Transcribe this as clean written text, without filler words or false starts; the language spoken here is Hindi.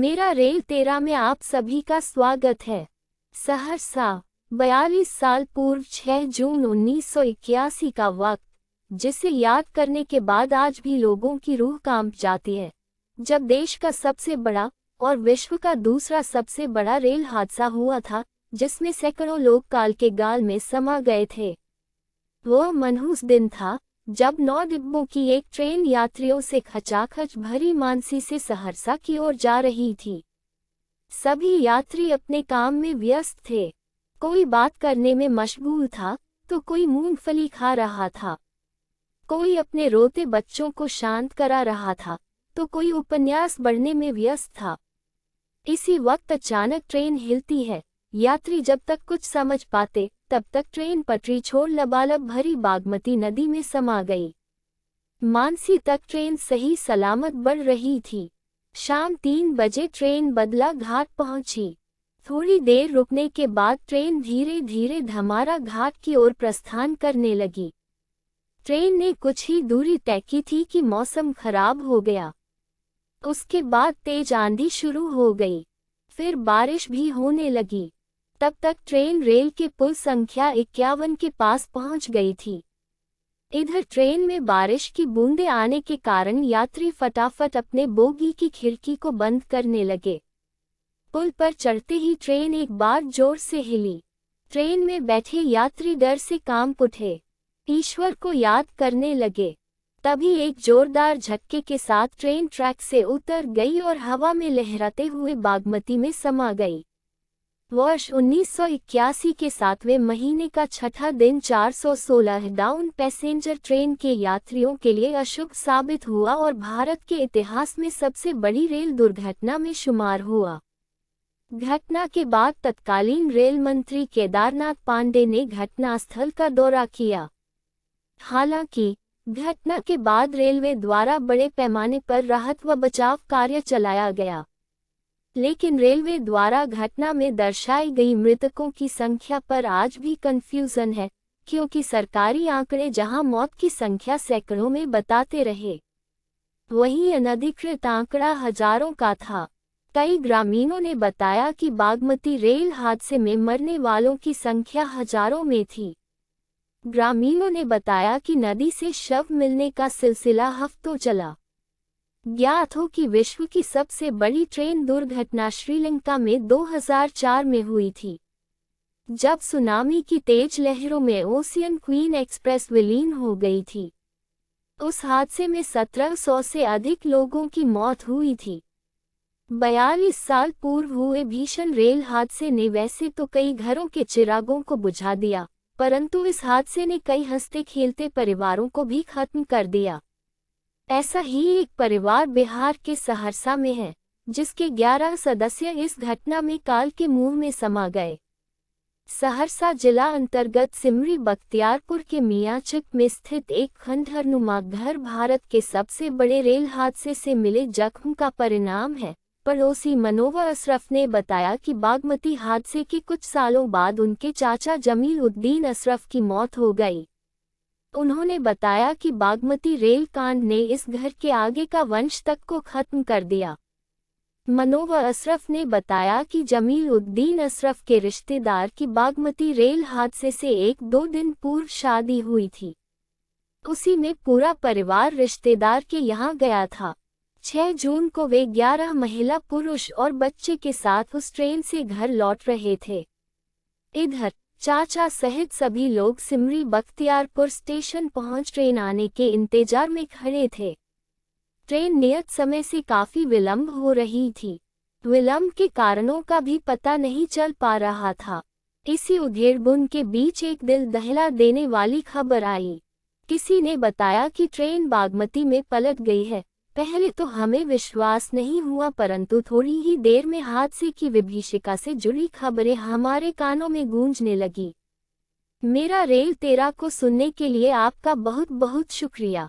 मेरा रेल 13 में आप सभी का स्वागत है। सहरसा 42 साल पूर्व 6 जून 1981 का वक्त, जिसे याद करने के बाद आज भी लोगों की रूह कांप जाती है, जब देश का सबसे बड़ा और विश्व का दूसरा सबसे बड़ा रेल हादसा हुआ था, जिसमें सैकड़ों लोग काल के गाल में समा गए थे। वह मनहूस दिन था जब 9 डिब्बों की एक ट्रेन यात्रियों से खचाखच भरी मानसी से सहरसा की ओर जा रही थी। सभी यात्री अपने काम में व्यस्त थे। कोई बात करने में मशगूल था तो कोई मूंगफली खा रहा था, कोई अपने रोते बच्चों को शांत करा रहा था तो कोई उपन्यास पढ़ने में व्यस्त था। इसी वक्त अचानक ट्रेन हिलती है। यात्री जब तक कुछ समझ पाते तब तक ट्रेन पटरी छोड़ लबालब भरी बागमती नदी में समा गई। मानसी तक ट्रेन सही सलामत बढ़ रही थी। शाम 3 बजे ट्रेन बदला घाट पहुंची। थोड़ी देर रुकने के बाद ट्रेन धीरे धीरे धमारा घाट की ओर प्रस्थान करने लगी। ट्रेन ने कुछ ही दूरी तय की थी कि मौसम खराब हो गया। उसके बाद तेज आंधी शुरू हो गई, फिर बारिश भी होने लगी। तब तक ट्रेन रेल के पुल संख्या 51 के पास पहुंच गई थी। इधर ट्रेन में बारिश की बूंदें आने के कारण यात्री फटाफट अपने बोगी की खिड़की को बंद करने लगे। पुल पर चढ़ते ही ट्रेन एक बार जोर से हिली। ट्रेन में बैठे यात्री डर से कांप उठे, ईश्वर को याद करने लगे। तभी एक जोरदार झटके के साथ ट्रेन ट्रैक से उतर गई और हवा में लहराते हुए बागमती में समा गई। वर्ष 1981 के 7वें महीने का छठा दिन 416 डाउन पैसेंजर ट्रेन के यात्रियों के लिए अशुभ साबित हुआ और भारत के इतिहास में सबसे बड़ी रेल दुर्घटना में शुमार हुआ। घटना के बाद तत्कालीन रेल मंत्री केदारनाथ पांडे ने घटनास्थल का दौरा किया। हालांकि घटना के बाद रेलवे द्वारा बड़े पैमाने पर राहत व बचाव कार्य चलाया गया, लेकिन रेलवे द्वारा घटना में दर्शाई गई मृतकों की संख्या पर आज भी कंफ्यूजन है, क्योंकि सरकारी आंकड़े जहां मौत की संख्या सैकड़ों में बताते रहे, वहीं अनधिकृत आंकड़ा हजारों का था। कई ग्रामीणों ने बताया कि बागमती रेल हादसे में मरने वालों की संख्या हजारों में थी। ग्रामीणों ने बताया कि नदी से शव मिलने का सिलसिला हफ्तों चला। ज्ञात हो कि विश्व की सबसे बड़ी ट्रेन दुर्घटना श्रीलंका में 2004 में हुई थी, जब सुनामी की तेज लहरों में ओशियन क्वीन एक्सप्रेस विलीन हो गई थी। उस हादसे में 1700 से अधिक लोगों की मौत हुई थी। 42 साल पूर्व हुए भीषण रेल हादसे ने वैसे तो कई घरों के चिरागों को बुझा दिया, परंतु इस हादसे ने कई हंसते खेलते परिवारों को भी खत्म कर दिया। ऐसा ही एक परिवार बिहार के सहरसा में है, जिसके 11 सदस्य इस घटना में काल के मुंह में समा गए। सहरसा जिला अंतर्गत सिमरी बख्तियारपुर के मियाँचक में स्थित एक खंडहरनुमा घर भारत के सबसे बड़े रेल हादसे से मिले जख्म का परिणाम है। पड़ोसी मनोवर अशरफ ने बताया कि बागमती हादसे के कुछ सालों बाद उनके चाचा जमील उद्दीन अशरफ की मौत हो गई। उन्होंने बताया कि बागमती रेल कांड ने इस घर के आगे का वंश तक को खत्म कर दिया। मनोवर अशरफ ने बताया कि जमील उद्दीन अशरफ के रिश्तेदार की बागमती रेल हादसे से 1-2 दिन पूर्व शादी हुई थी। उसी में पूरा परिवार रिश्तेदार के यहाँ गया था। 6 जून को वे 11 महिला पुरुष और बच्चे के साथ उस ट्रेन से घर लौट रहे थे। इधर चाचा सहित सभी लोग सिमरी बख्तियारपुर स्टेशन पहुंच ट्रेन आने के इंतजार में खड़े थे। ट्रेन नियत समय से काफी विलंब हो रही थी। विलंब के कारणों का भी पता नहीं चल पा रहा था। इसी उधेड़बुन के बीच एक दिल दहला देने वाली खबर आई। किसी ने बताया कि ट्रेन बागमती में पलट गई है। पहले तो हमें विश्वास नहीं हुआ, परंतु थोड़ी ही देर में हादसे की विभीषिका से जुड़ी खबरें हमारे कानों में गूंजने लगी। मेरा रेल 13 को सुनने के लिए आपका बहुत बहुत शुक्रिया।